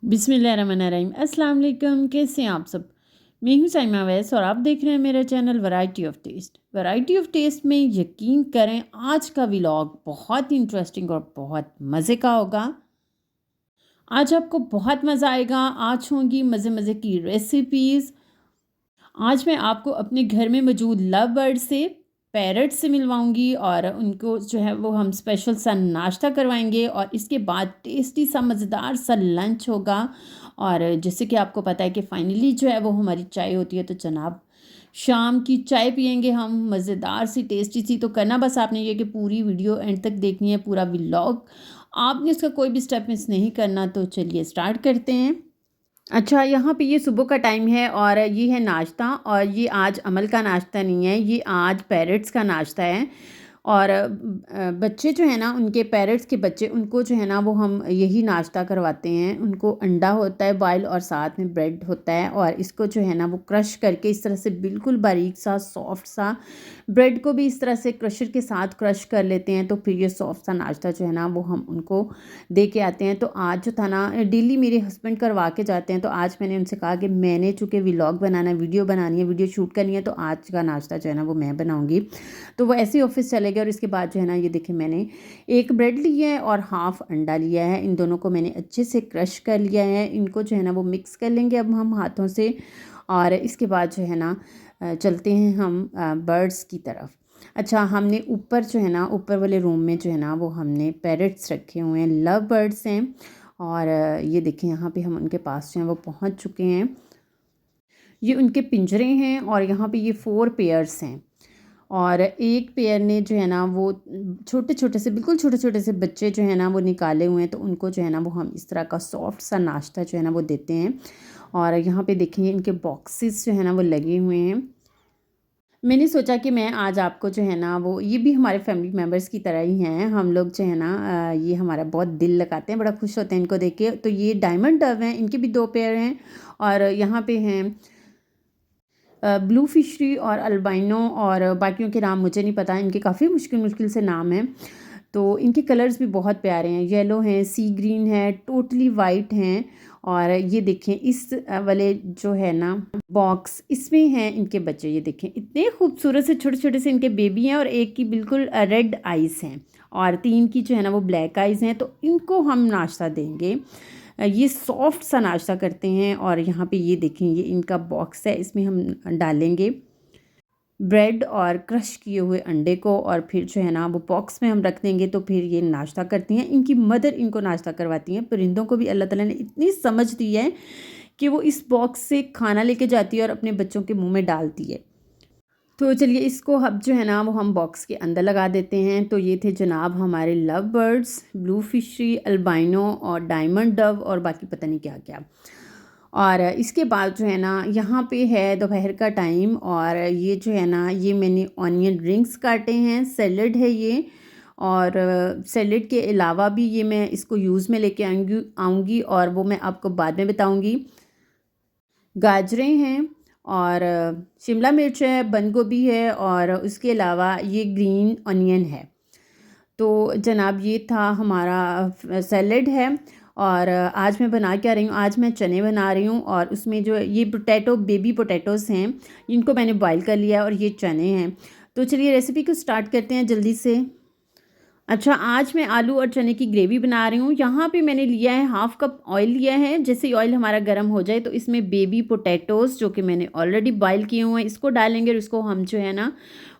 बिस्मिल्लाहिर्रहमानिर्रहीम। अस्सलाम वालेकुम। कैसे हैं आप सब? मैं हूँ साइमा वैस और आप देख रहे हैं मेरा channel variety of taste. Variety of taste में यकीन करें आज का व्लॉग बहुत ही इंटरेस्टिंग और बहुत मज़े का होगा। आज आपको बहुत मज़ा आएगा। आज होंगी मज़े मज़े की रेसिपीज़। आज मैं आपको अपने घर में मौजूद लव बर्ड से पैरट से मिलवाऊंगी और उनको जो है वो हम स्पेशल सा नाश्ता करवाएंगे और इसके बाद टेस्टी सा मज़ेदार सा लंच होगा। और जैसे कि आपको पता है कि फाइनली जो है वो हमारी चाय होती है, तो जनाब शाम की चाय पियेंगे हम मज़ेदार सी टेस्टी सी। तो करना बस आपने ये कि पूरी वीडियो एंड तक देखनी है, पूरा व्लॉग आपने उसका कोई भी स्टेप मिस नहीं करना। तो चलिए स्टार्ट करते हैं। अच्छा, यहाँ पे ये सुबह का टाइम है और ये है नाश्ता, और ये आज अमल का नाश्ता नहीं है, ये आज पैरट्स का नाश्ता है। और बच्चे जो है ना, उनके पैरट्स के बच्चे, उनको जो है ना वो हम यही नाश्ता करवाते हैं। उनको अंडा होता है बॉयल और साथ में ब्रेड होता है, और इसको जो है ना वो क्रश करके इस तरह से बिल्कुल बारीक सा सॉफ्ट सा, ब्रेड को भी इस तरह से क्रशर के साथ क्रश कर लेते हैं। तो फिर ये सॉफ्ट सा नाश्ता जो है ना वो हम उनको दे के आते हैं। तो आज जो था ना, डेली मेरे हस्बैंड करवा के जाते हैं, तो आज मैंने उनसे कहा कि मैंने चूँकि व्लॉग बनाना है, वीडियो बनानी है, वीडियो शूट करनी है, तो आज का नाश्ता जो है ना वो मैं बनाऊँगी। तो वो ऐसे ही ऑफिस चले गए और इसके बाद जो है ना, ये देखिए मैंने एक ब्रेड लिया है और हाफ अंडा लिया है। इन दोनों को मैंने अच्छे से क्रश कर लिया है। इनको जो है ना वो मिक्स कर लेंगे अब हम हाथों से। और इसके बाद जो है ना चलते हैं हम बर्ड्स की तरफ। अच्छा, हमने ऊपर जो है ना, ऊपर वाले रूम में जो है ना वो हमने पैरट्स रखे हुए हैं, लव बर्ड्स हैं। और ये देखें यहाँ पे हम उनके पास जो हैं वो पहुँच चुके हैं। ये उनके पिंजरे हैं और यहाँ पे ये 4 पेयर्स हैं। और एक पेयर ने जो है ना वो छोटे छोटे से, बिल्कुल छोटे छोटे से बच्चे जो है ना वो निकाले हुए हैं। तो उनको जो है ना वो हम इस तरह का सॉफ्ट सा नाश्ता जो है ना वो देते हैं। और यहाँ पे देखिए इनके बॉक्सेस जो है ना वो लगे हुए हैं। मैंने सोचा कि मैं आज आपको जो है ना वो, ये भी हमारे फैमिली मेम्बर्स की तरह ही हैं। हम लोग जो है ना ये हमारा बहुत दिल लगाते हैं, बड़ा खुश होते हैं इनको देख के। तो ये डायमंड डव हैं, इनके भी 2 पेयर हैं। और यहाँ पे हैं ब्लू फिशरी और अल्बाइनो, और बाकियों के नाम मुझे नहीं पता, इनके काफ़ी मुश्किल मुश्किल से नाम हैं। तो इनके कलर्स भी बहुत प्यारे हैं, येलो हैं, सी ग्रीन है, टोटली वाइट हैं। और ये देखें इस वाले जो है ना बॉक्स, इसमें हैं इनके बच्चे। ये देखें इतने खूबसूरत से छोटे छोटे से इनके बेबी हैं, और एक की बिल्कुल रेड आइज़ हैं और 3 की जो है ना वो ब्लैक आइज़ हैं। तो इनको हम नाश्ता देंगे। ये सॉफ्ट सा नाश्ता करते हैं। और यहाँ पे ये देखें, ये इनका बॉक्स है, इसमें हम डालेंगे ब्रेड और क्रश किए हुए अंडे को, और फिर जो है ना वो बॉक्स में हम रख देंगे। तो फिर ये नाश्ता करती हैं। इनकी मदर इनको नाश्ता करवाती हैं। परिंदों को भी अल्लाह ताला ने इतनी समझ दी है कि वो इस बॉक्स से खाना लेके जाती है और अपने बच्चों के मुंह में डालती है। तो चलिए इसको अब जो है ना वो हम बॉक्स के अंदर लगा देते हैं। तो ये थे जनाब हमारे love birds, blue fishery, albino और डायमंड डव, और बाकी पता नहीं क्या क्या। और इसके बाद जो है ना, यहाँ पे है दोपहर का टाइम, और ये जो है ना ये मैंने ऑनियन रिंग्स काटे हैं, सैलड है ये। और सैलड के अलावा भी ये मैं इसको यूज़ में लेके आऊँगी और वो मैं आपको बाद में बताऊँगी। गाजरें हैं और शिमला मिर्च है, बंद गोभी है, और उसके अलावा ये ग्रीन अनियन है। तो जनाब ये था हमारा सैलड है। और आज मैं बना क्या रही हूँ, आज मैं चने बना रही हूँ, और उसमें जो ये पोटैटो, बेबी पोटैटोज़ हैं, इनको मैंने बॉईल कर लिया है, और ये चने हैं। तो चलिए रेसिपी को स्टार्ट करते हैं जल्दी से। अच्छा, आज मैं आलू और चने की ग्रेवी बना रही हूँ। यहाँ पे मैंने लिया है हाफ़ कप ऑयल लिया है। जैसे ही ऑयल हमारा गर्म हो जाए तो इसमें बेबी पोटैटोज़ जो कि मैंने ऑलरेडी बॉयल किए हुए हैं, इसको डालेंगे और इसको हम जो है ना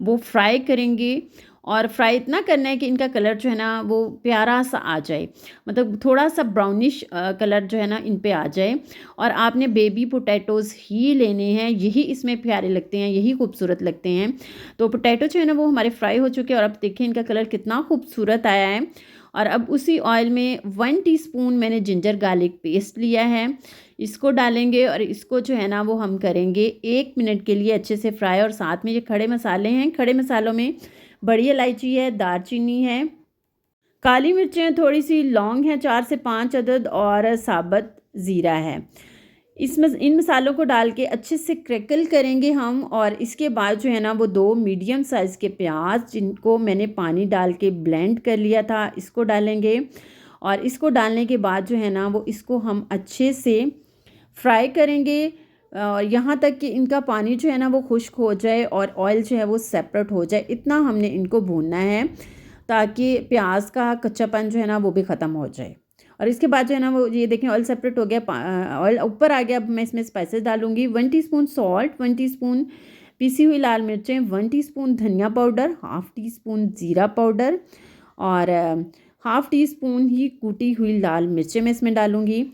वो फ्राई करेंगे। और फ्राई इतना करना है कि इनका कलर जो है ना वो प्यारा सा आ जाए, मतलब थोड़ा सा ब्राउनिश कलर जो है ना इन पे आ जाए। और आपने बेबी पोटैटोज़ ही लेने हैं, यही इसमें प्यारे लगते हैं, यही खूबसूरत लगते हैं। तो पोटैटो जो है ना वो हमारे फ्राई हो चुके हैं, और अब देखें इनका कलर कितना खूबसूरत आया है। और अब उसी ऑयल में 1 टीस्पून मैंने जिंजर गार्लिक पेस्ट लिया है, इसको डालेंगे। और इसको जो है ना वो हम करेंगे 1 मिनट के लिए अच्छे से फ्राई। और साथ में ये खड़े मसाले हैं, खड़े मसालों में बड़ी इलायची है, दालचीनी है, काली मिर्चें थोड़ी सी, लौंग है 4 से 5 अदद, और साबुत ज़ीरा है। इसमें इन मसालों को डाल के अच्छे से क्रैकल करेंगे हम। और इसके बाद जो है ना वो 2 मीडियम साइज़ के प्याज, जिनको मैंने पानी डाल के ब्लेंड कर लिया था, इसको डालेंगे। और इसको डालने के बाद जो है ना वो इसको हम अच्छे से फ्राई करेंगे और यहाँ तक कि इनका पानी जो है ना वो खुश्क हो जाए और ऑयल जो है वो सेपरेट हो जाए, इतना हमने इनको भूनना है ताकि प्याज का कच्चापन जो है ना वो भी ख़त्म हो जाए। और इसके बाद जो है ना वो ये देखें ऑयल सेपरेट हो गया, ऑयल ऊपर आ गया। अब मैं इसमें स्पाइसेस डालूंगी। 1 टीस्पून सॉल्ट, 1 टीस्पून पिसी हुई लाल मिर्चें, 1 टीस्पून धनिया पाउडर, हाफ़ टी स्पून ज़ीरा पाउडर और हाफ़ टी स्पून ही कूटी हुई लाल मिर्चें मैं इसमें डालूंगी।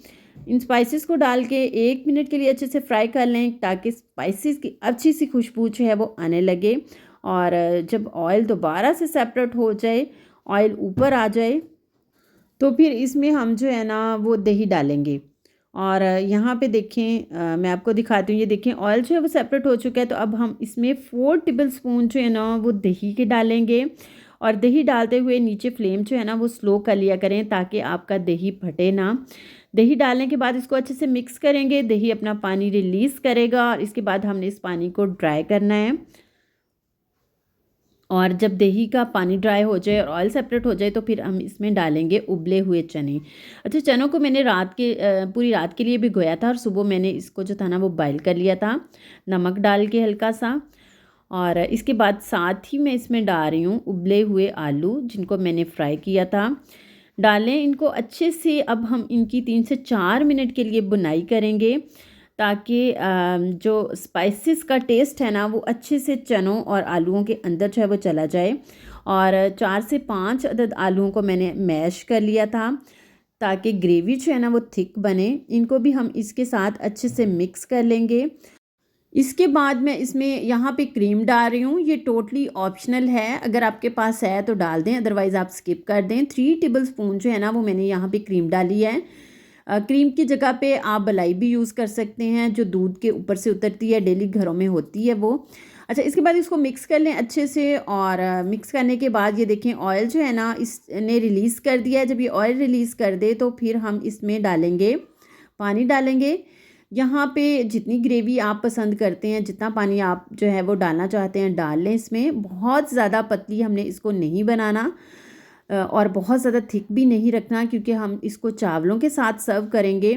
इन स्पाइसेस को डाल के 1 मिनट के लिए अच्छे से फ्राई कर लें ताकि स्पाइसेस की अच्छी सी खुशबू जो है वो आने लगे। और जब ऑयल दोबारा से सेपरेट हो जाए, ऑयल ऊपर आ जाए, तो फिर इसमें हम जो है ना वो दही डालेंगे। और यहाँ पे देखें मैं आपको दिखाती हूँ, ये देखें ऑयल जो है वो सेपरेट हो चुका है। तो अब हम इसमें 4 टेबल स्पून जो है ना वो दही के डालेंगे। और दही डालते हुए नीचे फ्लेम जो है ना वो स्लो कर लिया करें ताकि आपका दही फटे ना। दही डालने के बाद इसको अच्छे से मिक्स करेंगे, दही अपना पानी रिलीज़ करेगा और इसके बाद हमने इस पानी को ड्राई करना है। और जब दही का पानी ड्राई हो जाए और ऑयल सेपरेट हो जाए तो फिर हम इसमें डालेंगे उबले हुए चने। अच्छा, चनों को मैंने पूरी रात के लिए भिगोया था और सुबह मैंने इसको जो था ना वो बॉयल कर लिया था नमक डाल के हल्का सा। और इसके बाद साथ ही मैं इसमें डाल रही हूँ उबले हुए आलू जिनको मैंने फ्राई किया था। डालें इनको अच्छे से। अब हम इनकी 3 से 4 मिनट के लिए बुनाई करेंगे ताकि जो स्पाइसेस का टेस्ट है ना वो अच्छे से चनों और आलूओं के अंदर जो है वो चला जाए। और 4 से 5 अदद आलूओं को मैंने मैश कर लिया था ताकि ग्रेवी जो है ना वो थिक बने। इनको भी हम इसके साथ अच्छे से मिक्स कर लेंगे। इसके बाद मैं इसमें यहाँ पे क्रीम डाल रही हूँ। ये टोटली ऑप्शनल है, अगर आपके पास है तो डाल दें, अदरवाइज़ आप स्किप कर दें। 3 टेबल स्पून जो है ना वो मैंने यहाँ पे क्रीम डाली है। क्रीम की जगह पे आप मलाई भी यूज़ कर सकते हैं जो दूध के ऊपर से उतरती है, डेली घरों में होती है वो। अच्छा, इसके बाद इसको मिक्स कर लें अच्छे से। और मिक्स करने के बाद ये देखें ऑयल जो है ना इसने रिलीज़ कर दिया है। जब ये ऑयल रिलीज़ कर दे तो फिर हम इसमें डालेंगे पानी डालेंगे। यहाँ पे जितनी ग्रेवी आप पसंद करते हैं, जितना पानी आप जो है वो डालना चाहते हैं डाल लें इसमें। बहुत ज़्यादा पतली हमने इसको नहीं बनाना और बहुत ज़्यादा थिक भी नहीं रखना क्योंकि हम इसको चावलों के साथ सर्व करेंगे।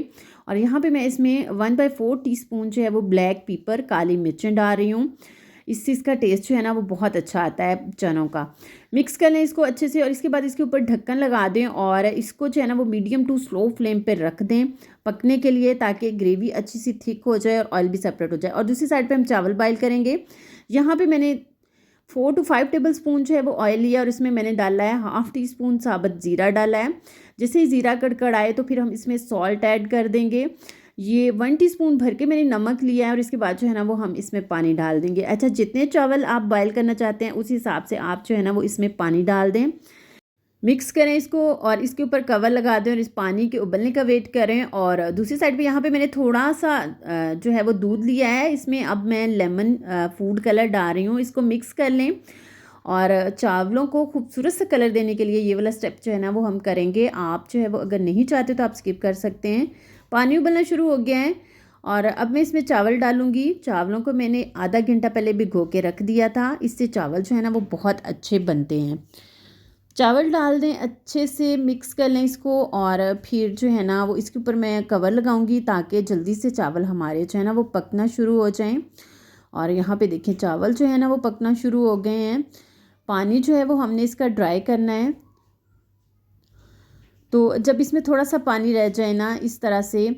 और यहाँ पे मैं इसमें 1/4 टीस्पून जो है वो ब्लैक पेपर काली मिर्चें डाल रही हूँ। इससे इसका टेस्ट जो है ना वो बहुत अच्छा आता है चनों का। मिक्स कर लें इसको अच्छे से और इसके बाद इसके ऊपर ढक्कन लगा दें और इसको जो है ना वो मीडियम टू स्लो फ्लेम पे रख दें पकने के लिए ताकि ग्रेवी अच्छी सी थिक हो जाए और ऑयल भी सेपरेट हो जाए। और दूसरी साइड पे हम चावल बॉयल करेंगे। यहाँ पे मैंने 4 to 5 टेबल स्पून जो है वो ऑयल लिया और इसमें मैंने डाला है हाफ़ टी स्पून साबुत ज़ीरा डाला है। जैसे ही ज़ीरा कड़कड़ाए तो फिर हम इसमें सॉल्ट ऐड कर देंगे। ये 1 टीस्पून भर के मैंने नमक लिया है और इसके बाद जो है ना वो हम इसमें पानी डाल देंगे। अच्छा, जितने चावल आप बॉयल करना चाहते हैं उस हिसाब से आप जो है ना वो इसमें पानी डाल दें। मिक्स करें इसको और इसके ऊपर कवर लगा दें और इस पानी के उबलने का वेट करें। और दूसरी साइड पे यहाँ पे मैंने थोड़ा सा जो है वो दूध लिया है। इसमें अब मैं लेमन फूड कलर डाल रही हूँ। इसको मिक्स कर लें और चावलों को खूबसूरत सा कलर देने के लिए ये वाला स्टेप जो है ना वो हम करेंगे। आप जो है वो अगर नहीं चाहते तो आप स्किप कर सकते हैं। पानी उबलना शुरू हो गया है और अब मैं इसमें चावल डालूँगी। चावलों को मैंने आधा घंटा पहले भिगो के रख दिया था, इससे चावल जो है ना वो बहुत अच्छे बनते हैं। चावल डाल दें, अच्छे से मिक्स कर लें इसको और फिर जो है ना वो इसके ऊपर मैं कवर लगाऊंगी ताकि जल्दी से चावल हमारे जो है ना वो पकना शुरू हो जाएं। और यहाँ पे देखें चावल जो है ना वो पकना शुरू हो गए हैं। पानी जो है वो हमने इसका ड्राई करना है। तो जब इसमें थोड़ा सा पानी रह जाए ना इस तरह से,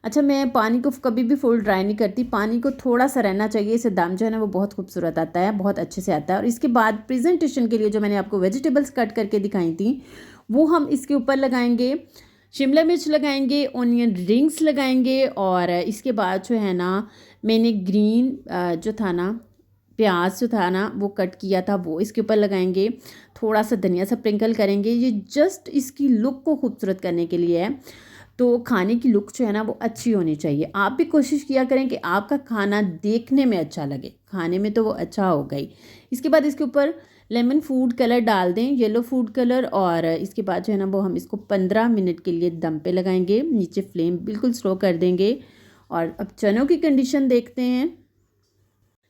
अच्छा मैं पानी को कभी भी फुल ड्राई नहीं करती, पानी को थोड़ा सा रहना चाहिए, इससे दाम जो है ना वो बहुत खूबसूरत आता है, बहुत अच्छे से आता है। और इसके बाद प्रेजेंटेशन के लिए जो मैंने आपको वेजिटेबल्स कट करके दिखाई थी वो हम इसके ऊपर लगाएंगे। शिमला मिर्च लगाएंगे, ऑनियन रिंग्स लगाएंगे और इसके बाद जो है ना मैंने ग्रीन जो था ना प्याज जो था ना वो कट किया था वो इसके ऊपर लगाएंगे। थोड़ा सा धनिया सा स्प्रिंकल करेंगे, ये जस्ट इसकी लुक को खूबसूरत करने के लिए है। तो खाने की लुक जो है ना वो अच्छी होनी चाहिए। आप भी कोशिश किया करें कि आपका खाना देखने में अच्छा लगे, खाने में तो वो अच्छा होगा ही। इसके बाद इसके ऊपर लेमन फूड कलर डाल दें, येलो फूड कलर। और इसके बाद जो है ना वो हम इसको 15 मिनट के लिए दम पे लगाएंगे। नीचे फ्लेम बिल्कुल स्लो कर देंगे। और अब चनों की कंडीशन देखते हैं।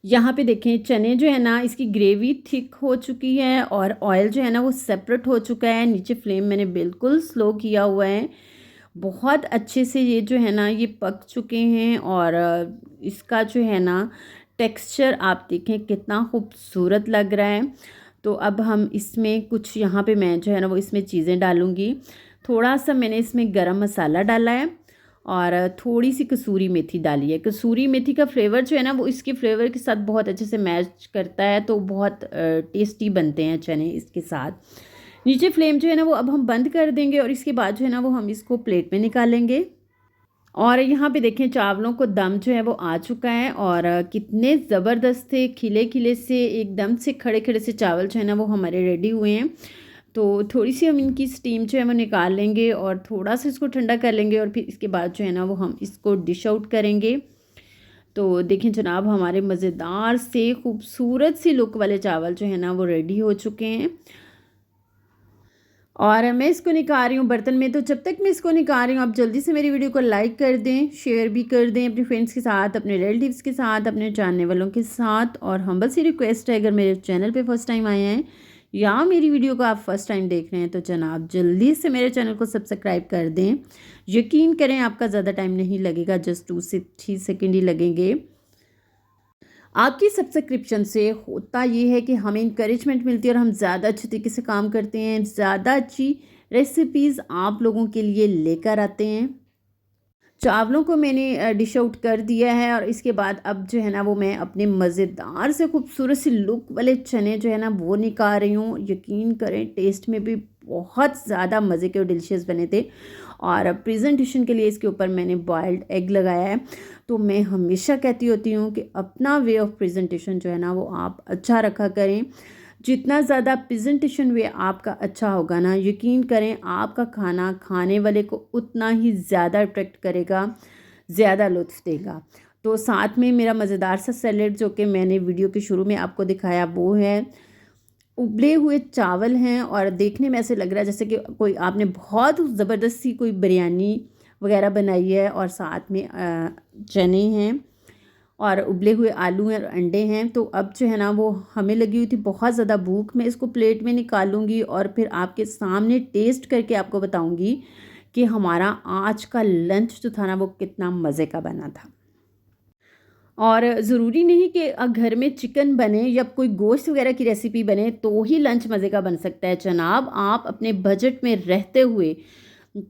यहाँ पे देखें चने जो है ना इसकी ग्रेवी थिक हो चुकी है और ऑयल जो है ना वो सेपरेट हो चुका है। नीचे फ्लेम मैंने बिल्कुल स्लो किया हुआ है। बहुत अच्छे से ये जो है ना ये पक चुके हैं और इसका जो है ना टेक्सचर आप देखें कितना खूबसूरत लग रहा है। तो अब हम इसमें कुछ यहाँ पे मैं जो है ना वो इसमें चीज़ें डालूँगी। थोड़ा सा मैंने इसमें गरम मसाला डाला है और थोड़ी सी कसूरी मेथी डाली है। कसूरी मेथी का फ्लेवर जो है ना वो इसके फ्लेवर के साथ बहुत अच्छे से मैच करता है, तो बहुत टेस्टी बनते हैं चने इसके साथ। नीचे फ्लेम जो है ना वो अब हम बंद कर देंगे और इसके बाद जो है ना वो हम इसको प्लेट में निकालेंगे। और यहाँ पे देखें चावलों को दम जो है वो आ चुका है और कितने ज़बरदस्त थे, खिले खिले से एकदम से खड़े खड़े से चावल जो है ना वो हमारे रेडी हुए हैं। तो थोड़ी सी हम इनकी स्टीम जो है वो निकाल लेंगे और थोड़ा सा इसको ठंडा कर लेंगे और फिर इसके बाद जो है ना वो हम इसको डिश आउट करेंगे। तो देखें जनाब हमारे मज़ेदार से खूबसूरत सी लुक वाले चावल जो है ना वो रेडी हो चुके हैं और मैं इसको निकाल रही हूँ बर्तन में। तो जब तक मैं इसको निकाल रही हूँ आप जल्दी से मेरी वीडियो को लाइक कर दें, शेयर भी कर दें अपने फ्रेंड्स के साथ, अपने रिलेटिव्स के साथ, अपने जानने वालों के साथ। और हम्बल सी रिक्वेस्ट है, अगर मेरे चैनल पे फर्स्ट टाइम आए हैं या मेरी वीडियो को आप फर्स्ट टाइम देख रहे हैं तो जनाब जल्दी से मेरे चैनल को सब्सक्राइब कर दें। यकीन करें आपका ज़्यादा टाइम नहीं लगेगा, जस्ट 2 से 3 सेकेंड ही लगेंगे। आपकी सब्सक्रिप्शन से होता ये है कि हमें इंकरेजमेंट मिलती है और हम ज़्यादा अच्छे तरीके से काम करते हैं, ज़्यादा अच्छी रेसिपीज़ आप लोगों के लिए लेकर आते हैं। चावलों को मैंने डिश आउट कर दिया है और इसके बाद अब जो है ना वो मैं अपने मज़ेदार से खूबसूरत सी लुक वाले चने जो है ना वो निकाल रही हूँ। यकीन करें टेस्ट में भी बहुत ज़्यादा मज़े के और डिलीशियस बने थे। और प्रेजेंटेशन के लिए इसके ऊपर मैंने बॉइल्ड एग लगाया है। तो मैं हमेशा कहती होती हूँ कि अपना वे ऑफ प्रेजेंटेशन जो है ना वो आप अच्छा रखा करें। जितना ज़्यादा प्रेजेंटेशन वे आपका अच्छा होगा ना, यकीन करें आपका खाना खाने वाले को उतना ही ज़्यादा अट्रैक्ट करेगा, ज़्यादा लुत्फ़ देगा। तो साथ में मेरा मज़ेदार सा सैलेड जो कि मैंने वीडियो के शुरू में आपको दिखाया वो है। उबले हुए चावल हैं और देखने में ऐसे लग रहा है जैसे कि कोई आपने बहुत ज़बरदस्त सी कोई बिरयानी वगैरह बनाई है। और साथ में चने हैं और उबले हुए आलू हैं और अंडे हैं। तो अब जो है ना वो हमें लगी हुई थी बहुत ज़्यादा भूख, मैं इसको प्लेट में निकालूंगी और फिर आपके सामने टेस्ट करके आपको बताऊंगी कि हमारा आज का लंच जो था ना वो कितना मज़े का बना था। और ज़रूरी नहीं कि घर में चिकन बने या कोई गोश्त वगैरह की रेसिपी बने तो ही लंच मज़े का बन सकता है जनाब। आप अपने बजट में रहते हुए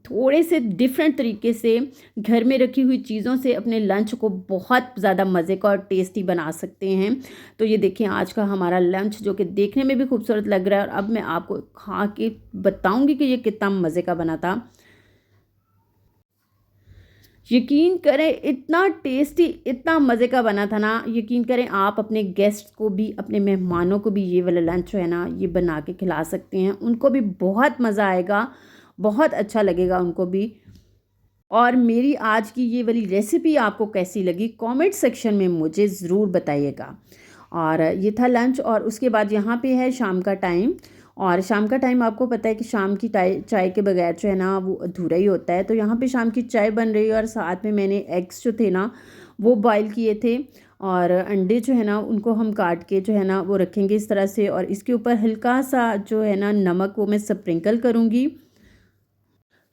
थोड़े से डिफरेंट तरीके से घर में रखी हुई चीज़ों से अपने लंच को बहुत ज़्यादा मज़े का और टेस्टी बना सकते हैं। तो ये देखें आज का हमारा लंच जो कि देखने में भी खूबसूरत लग रहा है और अब मैं आपको खा के बताऊंगी कि ये कितना मज़े का बना था। यकीन करें इतना टेस्टी, इतना मज़े का बना था ना, यकीन करें आप अपने गेस्ट को भी, अपने मेहमानों को भी ये वाला लंच है ना ये बना के खिला सकते हैं। उनको भी बहुत मज़ा आएगा, बहुत अच्छा लगेगा उनको भी। और मेरी आज की ये वाली रेसिपी आपको कैसी लगी कमेंट सेक्शन में मुझे ज़रूर बताइएगा। और ये था लंच और उसके बाद यहाँ पे है शाम का टाइम। और शाम का टाइम आपको पता है कि शाम की चाय के बगैर जो है ना वो अधूरा ही होता है। तो यहाँ पे शाम की चाय बन रही है और साथ में मैंने एग्स जो थे ना वो बॉईल किए थे और अंडे जो है ना उनको हम काट के जो है ना वो रखेंगे इस तरह से। और इसके ऊपर हल्का सा जो है ना नमक वो मैं स्प्रिंकल करूँगी।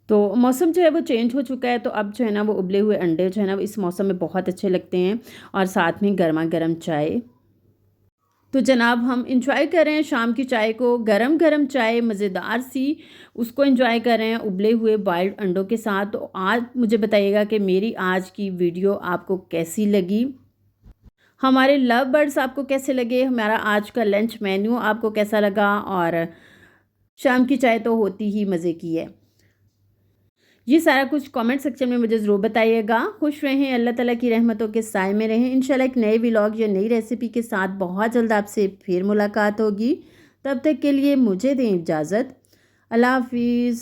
तो मौसम जो है वो चेंज हो चुका है, तो अब जो है ना वो उबले हुए अंडे जो है ना वो इस मौसम में बहुत अच्छे लगते हैं और साथ में गर्मा गर्म चाय। तो जनाब हम इंजॉय कर रहे हैं शाम की चाय को, गरम गरम चाय मज़ेदार सी उसको इंजॉय कर रहे हैं उबले हुए बॉइल्ड अंडों के साथ। तो आज मुझे बताइएगा कि मेरी आज की वीडियो आपको कैसी लगी, हमारे लव बर्ड्स आपको कैसे लगे, हमारा आज का लंच मेन्यू आपको कैसा लगा। और शाम की चाय तो होती ही मज़े की है। ये सारा कुछ कमेंट सेक्शन में मुझे ज़रूर बताइएगा। खुश रहें, अल्लाह ताला की रहमतों के साए में रहें। इंशाल्लाह एक नए व्लॉग या नई रेसिपी के साथ बहुत जल्द आपसे फिर मुलाकात होगी। तब तक के लिए मुझे दें इजाज़त। अल्लाह हाफिज़।